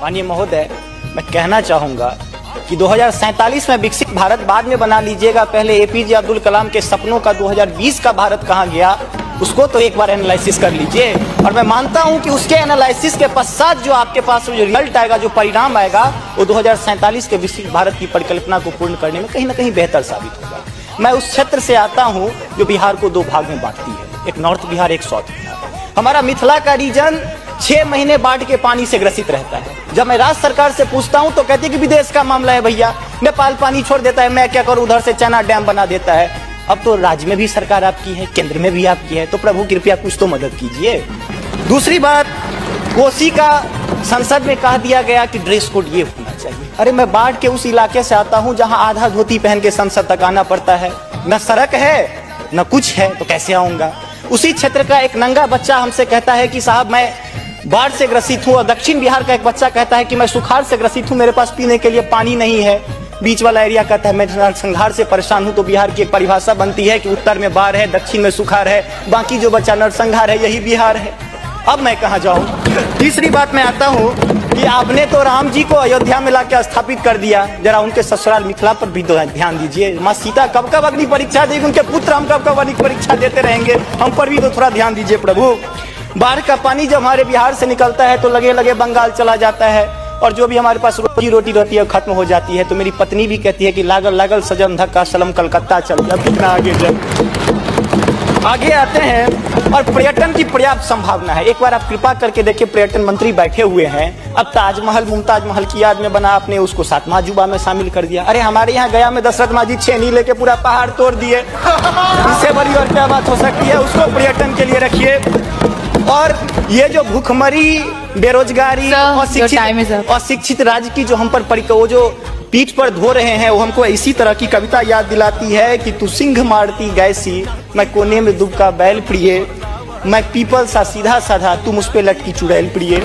माननीय महोदय, मैं कहना चाहूँगा कि 2047 में विकसित भारत बाद में बना लीजिएगा, पहले एपीजे अब्दुल कलाम के सपनों का 2020 का भारत कहाँ गया उसको तो एक बार एनालिसिस कर लीजिए। और मैं मानता हूं कि उसके एनालिसिस के पश्चात जो आपके पास जो रिजल्ट आएगा, जो परिणाम आएगा, वो 2047 के विकसित भारत की परिकल्पना को पूर्ण करने में कहीं ना कहीं बेहतर साबित होगा। मैं उस क्षेत्र से आता हूं जो बिहार को दो भाग में बांटती है, एक नॉर्थ बिहार, एक साउथ बिहार। हमारा मिथिला का रीजन 6 महीने बाढ़ के पानी से ग्रसित रहता है। जब मैं राज्य सरकार से पूछता हूं तो कहती है कि विदेश का मामला है भैया, नेपाल पानी छोड़ देता है, मैं क्या करूं, उधर से चना डैम बना देता है। अब तो राज्य में भी सरकार आपकी है, केंद्र में भी आपकी है, तो प्रभु कृपया कुछ तो मदद कीजिए। दूसरी बात, कोसी का संसद में कह दिया गया कि ड्रेस कोड ये होना चाहिए। अरे मैं बाढ़ के उस इलाके से आता हूं जहां आधा धोती पहन के संसद तक आना पड़ता है, न सड़क है न कुछ है, तो कैसे आऊंगा। उसी क्षेत्र का एक नंगा बच्चा हमसे कहता है कि साहब मैं बाढ़ से ग्रसित हूँ, और दक्षिण बिहार का एक बच्चा कहता है कि मैं सुखाड़ से ग्रसित हूँ, मेरे पास पीने के लिए पानी नहीं है। बीच वाला एरिया कहता है मैं नरसंहार से परेशान हूँ। तो बिहार की एक परिभाषा बनती है कि उत्तर में बाढ़ है, दक्षिण में सुखाड़ है, बाकी जो बचा नरसंहार है, यही बिहार है। अब मैं कहाँ जाऊँ। तीसरी बात मैं आता हूँ कि आपने तो राम जी को अयोध्या में लाकर स्थापित कर दिया, जरा उनके ससुराल मिथिला पर भी ध्यान दीजिए। माँ सीता कब कब अग्नि परीक्षा देगी, उनके पुत्र हम कब कब अग्नि परीक्षा देते रहेंगे, हम पर भी तो थोड़ा ध्यान दीजिए प्रभु। बाढ़ का पानी जब हमारे बिहार से निकलता है तो लगे लगे बंगाल चला जाता है, और जो भी हमारे पास रोजी रोटी रहती है खत्म हो जाती है। तो मेरी पत्नी भी कहती है कि लागल लागल सजन धक्का सलम कलकत्ता चल, अब कितना आगे जब आगे आते हैं। और पर्यटन की पर्याप्त संभावना है। एक बार आप कृपा करके देखिए, पर्यटन मंत्री बैठे हुए हैं, अब ताजमहल मुमताज महल की याद में बना, आपने उसको 7वां अजूबा में शामिल कर दिया। अरे हमारे यहाँ गया में दशरथ मांझी छेनी लेके पूरा पहाड़ तोड़ दिए, इससे बड़ी और क्या बात हो सकती है। उसको पर्यटन के लिए रखिए। और ये जो भूखमरी, बेरोजगारी, अशिक्षित राज्य की जो हम पर वो जो पीठ पर धो रहे हैं, वो हमको इसी तरह की कविता याद दिलाती है कि तू सिंह मारती गैसी, मैं कोने में दुबका बैल प्रिय, मैं पीपल सा सीधा साधा, तू मुझ पे लटकी चुड़ैल प्रिय।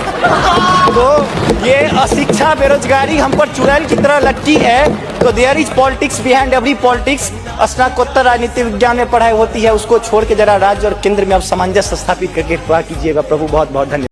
तो ये अशिक्षा, बेरोजगारी हम पर चुड़ैल की तरह लटकी है। तो there is politics behind every politics. स्नातकोत्तर राजनीति विज्ञान में पढ़ाई होती है, उसको छोड़ के जरा राज्य और केंद्र में अब सामंजस्य स्थापित करके कीजिएगा प्रभु। बहुत बहुत धन्यवाद।